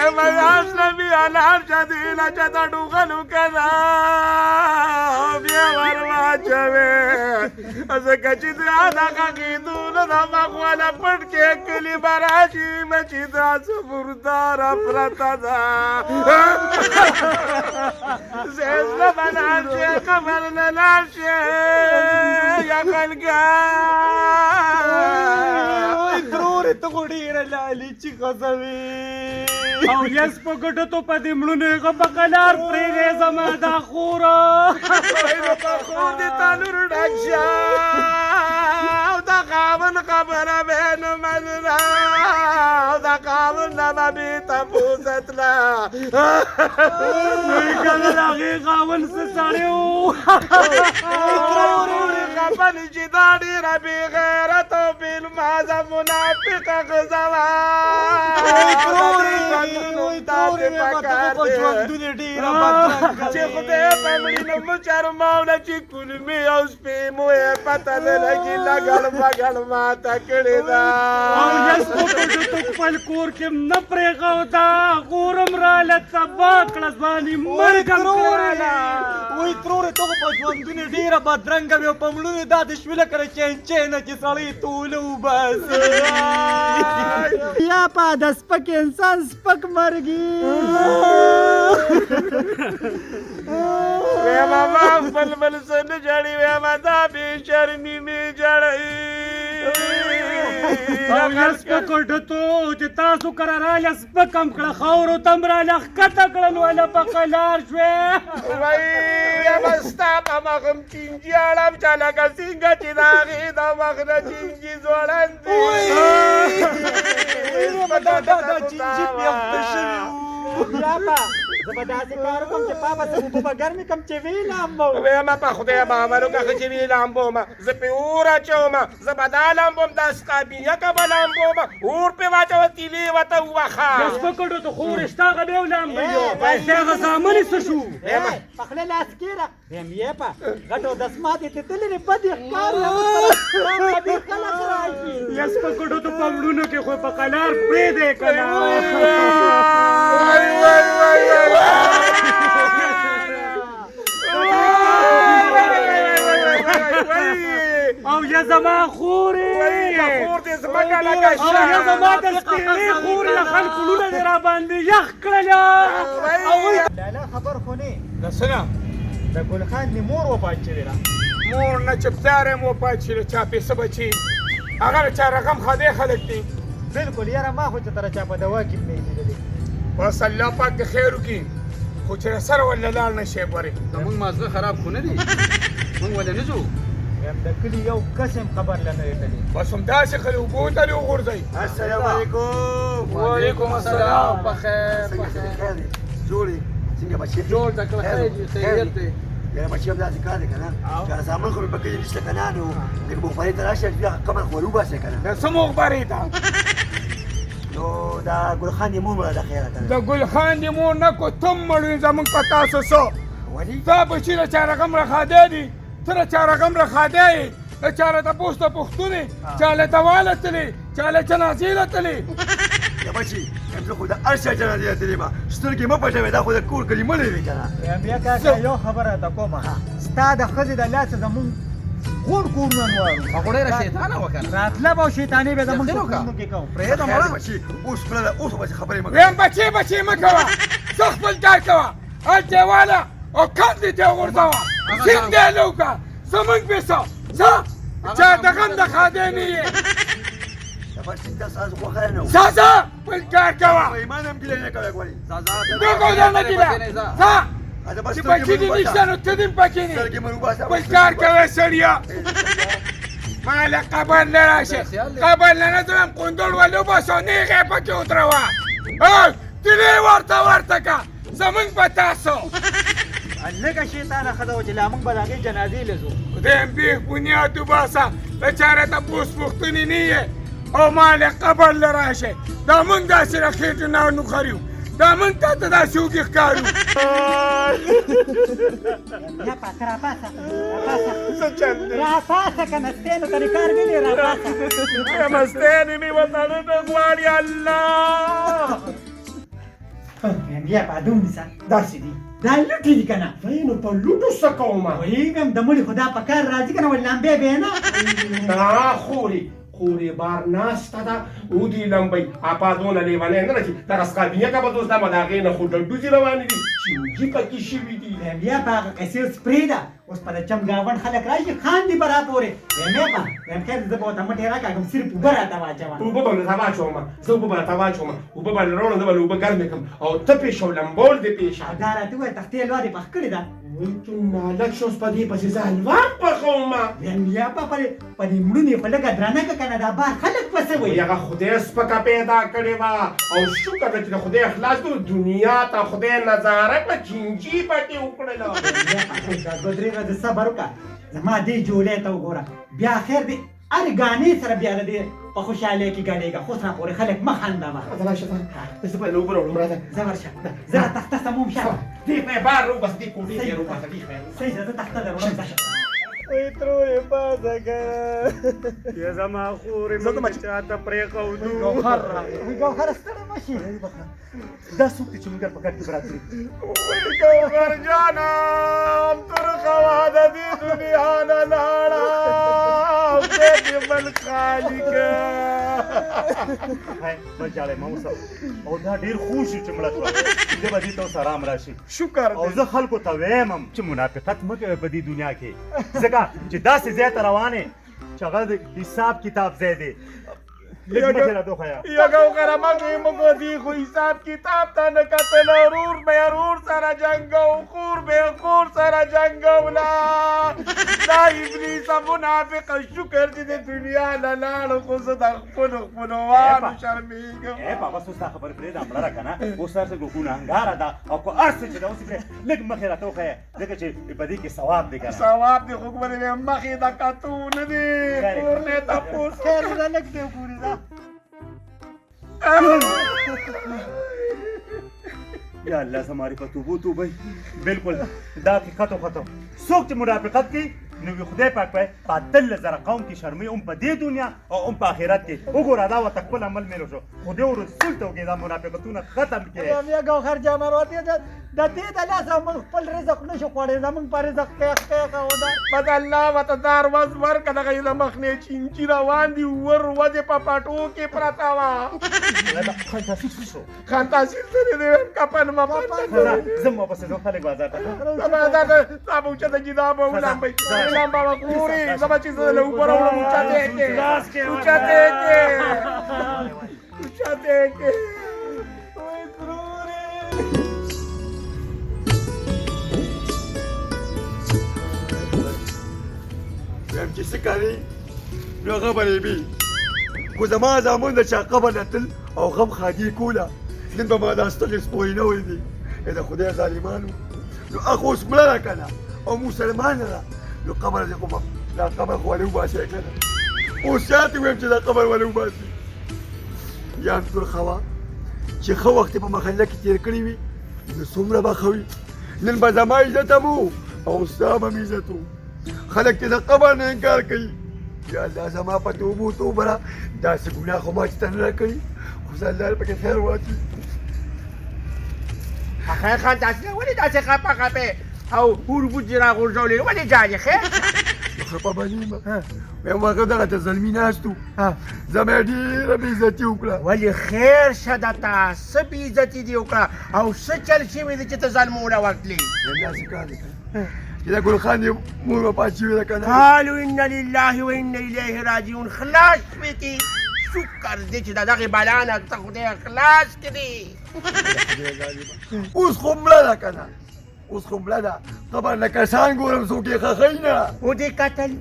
مياسلمي أنا شديلة جدو غلو كذا بيا ورما جوي أزكجد هذا كيدون ذا مخوانا بدك كلي براجي مجد سبردار برتدا زيزنا بناشي كمرنا ناشي يا خلقا ضروري تغوډي رلالي چې غزوي او یس په ګټو ته په دې مړونو غو په قلار پرې زما دا خوره په خور دي تنور ډکشا او دا خاون خبره به نه منرا او دا خاون نه به تاسو وای کله هغه خاون څه سړیو خپل چې دا ډېره بې غیرت او بالمازه منافقه غزوه چې خدای په مړینه مو چرماونه چې کلمې او سپې مو یې پته نه لګي لګړ بګړ ماته کړې ده او یس په ګټو ته خپل کور کې نه پرېښوده غورم راله تباه کړه ځواني مرګم کړله وای ترورې ته خو په ژوندونې ډېره بدرنګه وې او په مړونې داسې شوې لکه د چینچینه چې سړی توله وباسي یا په د سپک انسان سپک مرګي وې ماما خپل بل څه نه جړي وې ما دا بې شرمي مې جړی او یس په ګټو ته چې تاسو کره راله سپکم کړه خاورو ته م راله ښکته کړل وله په قلار شوې وای ما ستا په مخ م چینجي اړم چې لکه څنګه چې د هغې د مخ نه چینجي ځوړند دا چینجي پیغته شوي وو یاپا زه به داسې کار وکړم چې پاپه زه اوبه به ګرمې کړم چې ویې لامبم وې ما په خدای باور وکړه چې ویې لامبوم زه پې اور اچوم زه به دا لامبوم داسې قابلیته به لامبوم اور پې واچوه تیلې ورته ووخه یس په ګټو ته خو رشته هغه بیا ولامبوي پیسې هغه زامنې څه شو په خوله لاس کېږده ویم یاپا غټو دسماتې تېتلې دي بدې ښکار خلک راشي یس په ګټو ته په مړونو کې خو په قلار پرېږدی که نه او یا زما خورې خور دې زمکه لکه او یا زما د سپېرې خورې د خلکو لونه دې راباندې یخ کړله لالا خبر خو نه د څنګه د ګل خان دې مور وفات شوې ده مور نه چې پلار یې وفات شي د چا پیسه بچي هغه د چا رقم خدای خلک دي بالکل یاره ما خو چې تر چا په دوا کې مې لیدلې بس الله پاک دې خیر وکړي خو چې سره ولا لاړ نه شي ګورې زمونږ مازغه خراب خو نه دي موږ ولې نه ځو یم د کلي یو قسم خبر له نه لیدلې بس همداسې خلک اوبو ته وغورځئ السلام علیکم وعلیکم السلام بخیر خیر دی جوړې څنګه بچي جوړ ته کړه خیریت دی یاره بچي هم داسې کار دی که نه چې زامن خو مې په کلي نشته که نه نو لږ بخبرۍ ته راشي بیا قبر خو ور وباسئ که نه د څه مخبرې ته نو دا ګل خان دې مور مړه ده خیره که د نه ګل خان دې مور نه کو تم مړوي زموږ په تاسو څه ولې دا بچي د چا رقم رخاده دي ته د چا رقم رخاده یې د چا له تپوس ته پوښتنې چا له دوا له تلې چا له جنازې له تلې یا بچي زه خو د هر چا جنازې ته تللې ما سترګې مه پټوې دا خو د کور کلي مړې وې که نه یم بیا کاکا یو خبره ته کومه ستا د ښځې د لاسه زمونږ غوړ کورونه نوارو هغه ډېره شیطانه وه که نه راتله به او شیطانې به زمونږ خیر په وکړه. کورونو کې کوم پرېږده خیر دی مړه بچي اوس پرې ده اوس بچي خبرې مه ویم بچې مه کوه څه خپل کار کوه هر دیواله او کاندې دې وغورځوه سیند دې لو که زموږ پیسه څه چا د غم د خادې نه یې دا بچي دا ستاسو خوښه نه و ځه خپل کار کوه ایمان هم ګیله نه کوې ګورې دغه نه ګیله ځه دا بس چې بچي دې نشته نو ته دې پکې نه سترګې مه وباسه خپل کار کوه سړیه ما له قبر نه راشه قبر نه نه ځم قندوړ ولوباسو نیغې پکې ودروه تلې ورته که زمونږ په تاسو لږه شیطانه ښځه وه چې لا موږ به د هغې جنازې له ځو خدای م بیخ بنیاد وباسه د چا راته پوس پوښتنې نه یې او ما له قبر له راشه دا موږ داسې له خېټو نه نوخر یو دا موږ تا ته داسې وږي ښکارو یا پاسه راپاسه راپاسه که نستې نو ترې کار وینې راپاسه مستې مې وطن نه غواړي الله بیا په دوم دي داسې دي دا لوټي دي کنه نو په لوټو څه کومه وایګم د مړي خدا په کار راځي کنه ول لامبې به نه خوري بار ناسته ده او دي لمبۍ اپا دونه لیونی نه ده چې دغه سقابینه که به دوست ده به د هغې نه خو ډډوزې روانې دي چینجي پکې شوي دي بیا په هغه قصې سپرې ده اوس په د چمګاونډ خلک راشي خاندي به راپورې ویم خیر زه به ورته مټې راکاږم صرف اوبه راته واچوه اوبه به درته واچومه زه اوبه به درته واچوم اوبه به راوړم زه به له اوبه ګرمې کړم او ته پېښه او لمبول دې پېښه دا راته ووایه تختې حلوا دې پخ کړې ده ته نالک شوس په دې پسې زه حلوا پخومه بیا په دې مړونې خو لږه درنه که که نه دا بار خلک پسې وایي هغه خدای سپکه پیدا کړې وه او شکر ده چې د خدای اخلاص کړو دنیا ته خدای نظاره کړه چینجي پکې وکړله دا دوه درې ورځې صبر وکړه زما دې جولې ته وګوره بیا خیر دې هر ګانې سره بیا د دې په خوشحالۍ کې ګډېږه خو سره پورې خلک مه خندوه زه به له اوبه راوړم راځه زه ورشه زه تخته سموم شه دې خو بار روبس دې کوټې دې روباسه دې خو صحیح ده زه تخته لرم وای ترورې پازه که یا زما خورې موږ چاته پرېښودو ګوهر ستړی مه شي دا څوک دي چې موږ په ګډ کې براتلي ګوهر جانم ترخه وه د دې دنیا نه لاړه او دې دې بل خالقه بل جاړی ما اوسه او دا ډېر خوږ شو چې مړه شوه دې به دې ته اوس ارام راشي شکر او زه خلکو ته ویمم چې منافقت مه کوئ په دې دنیا کې ځکه چې داسې ځای ته روان یې چې هغه د حساب کتاب ځای دی لږ مخې را دوښیه یا ګوهره مګې موږ دې خو حساب کتاب ته نه کتل ورور به یې ورور سره جنګو خور به یې خور سره جنګوله دا ابلیسه منافقه شکر چې د دنیا نه لاړو خو زه د خپلو خپلوانو شرمېږم بابا اوس دا خبرې پرېږده مړه را که نه اوس هر څه ګناهګاره ده او که هر څه چې ده اوس یې لږ مخې را ته وښیه ځکه چې په دې کې ثواب دی که نه ثواب دی خو ګورې مخې د کتو نه دی کور نه تپوس خیر ده لږ دی وګورې ده یا الله زماری په توبو توبه بالکل دا حقیقت او خطو څوک چې منافقت کوي نو خدای پاک په 10000 قوم کې شرمي هم په دې دنیا او هم په آخرت کې وګوره دا ورته خپل عمل میلو شو خدای او رسول ته وګړي دا منافقتونه ختم کړي بیا ګوهر جان وروته د دې د لاسه موږ خپل رزق نشو خوړی زموږ په رزق پیښ او ده بد الله ورته دار وز ورکړه دغه یې د مخنې چینچي روان دي ور وځې په پټو کې پرته وه خانتاسي سره دې کپن ما زه مو پسې ځم خلک بازار ته بازار ته دا به اوچته کي دا به ولامبئ لمبه به ګورې زه به چې زه له اوبه راوړم اوچتې کې اوچتې کې اوچتې کې وای ترورې ویم چې څه کوي نو هغه به یې بي خو زما زامن د چا قبر نه تل او غم خادي کوله نن به ما دا سترګې سپورې نه ولیدې د خدای ظالمانو نو هغه اوس مړه ده که نه او مسلمانه ده نو قبر دې خو دا قبر خو ولې وباسئ که نه اوس یاد ویم چې دا قبر ولې وباسي یا هم ترخه وه چې ښه وخت یې په محله کې تېر کړی وي نو څومره به ښه وي نن به زما عزت هم و او ستا به مې عزت و خلک چې د قبر نه انکار کوي یا الله زما په توبو توبه را داسې ګناه خو ما چې ته نه راکړي خو زه الله پکې خیر واچوي خیر خان داسې ولې داسې خپه خپې او اوربوجې راغورځولې ولې جانې خیر خپه به نه یم وایم هغه دغه ته زلمي ناست و زما یې ډېره بېعزتي وکړه ولې خیر شه درته څه بېعزتي دې وکړه او څه چل شوي دی چې ته ظلمونه ورتلې داسې کار دی چې دا ګل خان دې مور وفات شوې ده که نه قالوا ان لله وان الیه راجعون خلاص شوې شکر دې چې د دغې بلا نه ته خدای خلاص کړي اوس خو مړه ده که نه اوس خو مړه ده قبر نه کسان ګورم څوک یې ښخوي نه او دې کتل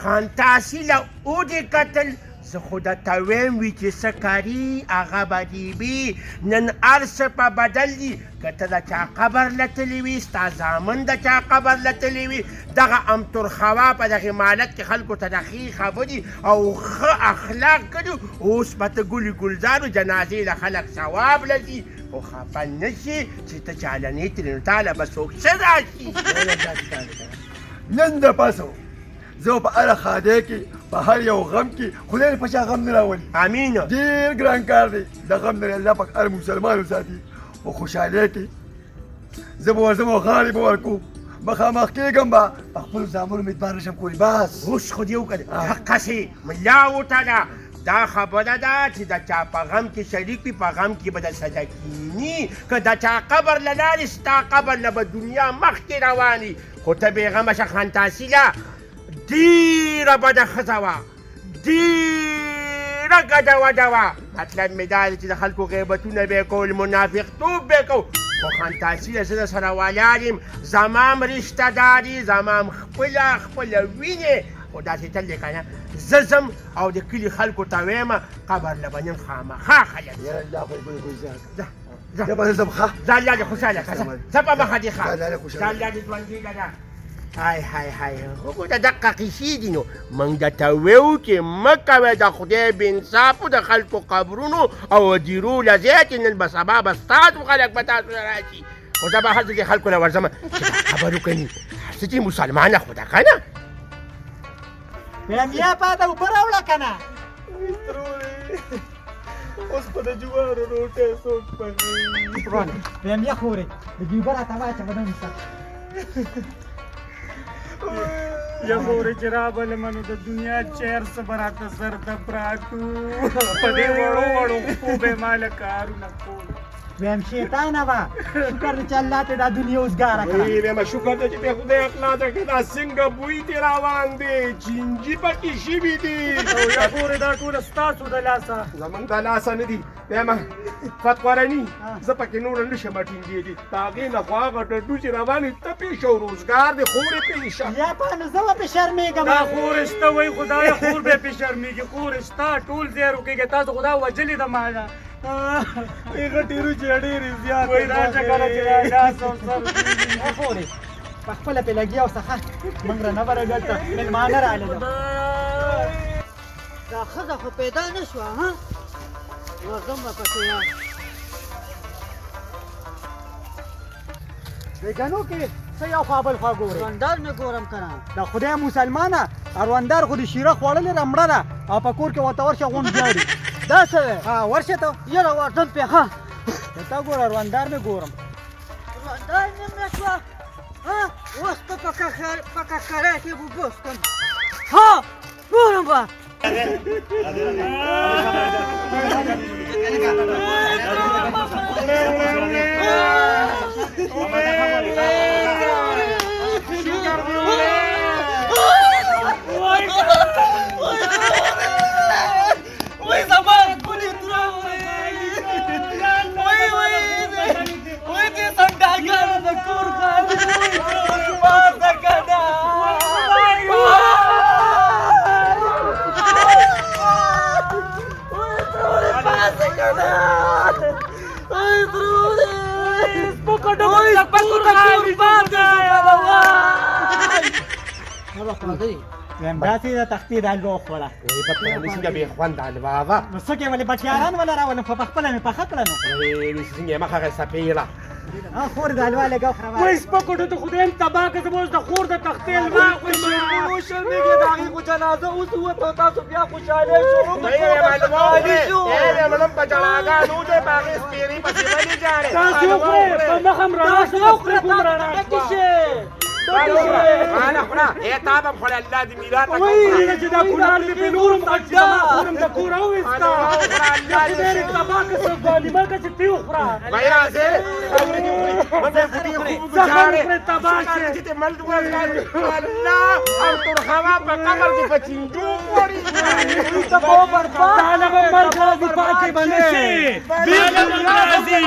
خان تحصیله او دې کتل زه خو درته ویم وي چې څه کاري هغه به دې وي نن هر څه په بدل دي که ته د چا قبر لتلی وي ستا زامن د چا قبر لتلی وي دغه امترخوا په دغې مالت کې خلکو ته د ښې خبرې او ښه اخلاق کړي اوس به ته ګلي ګلزارو جنازې له خلک ثواب لځي خو خفه نه شي چې ته چالنې ترې نو تاله به څوک څه راشي نن د پاسه زه په هره خاده کې په هر یو غم کې خدای په چا غم نه راولي امین ډېر ګران کار دی د غم نه الله پاک هر مسلمان وساتي په خوشحالۍ کې زه به ورځم او غاړې به ورکوم مخامخ کېږم به په خپلو زامنو مې اعتبار نشم کولی بس اوس خو دې وکړه حقسې ملا وتړه دا خبره ده چې د چا په غم کې شریک وي په غم کې به د سده کیني که د چا قبر له لارې ستا قبر نه به دنیا مخکې رواني خو ته بېغمه شه خانتاسیله ډېره بده ښځه وه ډېره ګډه وډه وه مطلب مې دا دی چې د خلکو غیبتونه به یې کول منافقتوب به یې کو خو خانتاسیله زه درسره ولاړ یم زمام رشته داري زمام خپله وینې خو داسې تل دی که نه زه ځم او د کلي خلکو ته ویم قبر له به نن خامخا خلک یاره الله خو یې بلې زه زه به ځم ښه ځه الله دې خوشحاله کړه ځه په مخه دې ښه الله دې خوشحاله ځه الله دې ژوندي لره های وګوره دقه قیسې دي نو موږ درته ویو چې مه کوئ د خدای بېانصافو د خلکو قبرونو او دیرو له ځای چې نن به سبا به ستاسو خلک به تاسو له راشي خو زه به هلته دې خلکو له ورځم چې دا خبر وکړي هر څه چې مسلمانه خو ده که نه ویم یا پاته اوبه راوړه که نه اوس په د جوارو روټۍ څوک پخوي ویم یا خورې د دې اوبه راته واچوه نه نیسه یا خورې چې رابلمه نو د دنیا چیر څه به راته سر ته پراتو په دې وړو وړو خو به یې ماله کارونه کول ویم شیطانه وه شکر دی چې الله ته دا دنیا اوزګاره کړه ویمه شکر دی چې د خدای اخلا ده که دا څنګه بوی دې روان دی چینجي پکې شوي دي او یا خورې دا ټوله ستاسو د لاسه زمونږ د لاسه نه دي ویمه فتقرني زه پکې نوره نه شم ټینګېدي د هغې نه خو هغه ډډو چې روان وي ته پېښه او روزګار دی خورې پېښه یا په نو زه به پې شرمېږم دا خورې شته وایي خدایه خور به پې شرمېږي خورې شته ټول ځای روکېږي تاسو خدا وجلې ده ماله هغه ډېرو چې ډېرې زیاتې وایي راشه کله چې دا لاس او سر خورې په خپله پې لګیا اوسه ښه موږ رانه دلته مېلمانه راغلل دا ښځه خو پیدا نه شوه ها ورځم به پسې یار بیګانو کې څه یو خوا بل خوا ګورې دوندار نه ګورم که نه د خدای مسلمانه اروندار خو د شیره خوړلې رمړه ده او په کور کې ورته ورشه غونډ جاړي دا څه دی ورشه ته یاره ورځم پې ښه ته ګوره اروندار مې ګورم دوندار نه مې شوه ها اوس ته په ککرۍ کې به بوستم ها ګورم به داسې د تختې د حلوا وخوړه وایي په پلانې څنګه بې خونده حلوا وه نو څه کې ولې بټیاران ولا راولم خو په خپله مې پخه کړه نو وایي څنګه یې مخه هغه سپېره خور د حلوا لږه وخوره وایي سپکو ته خدای هم تباه کړه زما اوس د خور د تختې حلوا شرمېږي د هغې خو جنازه اوس ووته او تاسو بیا خوشحالۍ شروع معلوم په جړاګانو دی په هغې سپېرې پسې ولې جاړې تاسو وخورئ په مخه هم رڼا شوه خورې کوم رڼا ماله خوره تا به م خوړه الله دې میرات وایي چې دا کونړ مې په نورم دا چې زما خورم د کور اوویسته چې ډېرې تباه که څه ظالمه که چې تی وخوره وایي راځې زخم پرې تباه شي الله او ترخوا په قبر کې په چینجو غواړي دا هغه مرګ راځي پاتې به نه شي بیا به راځي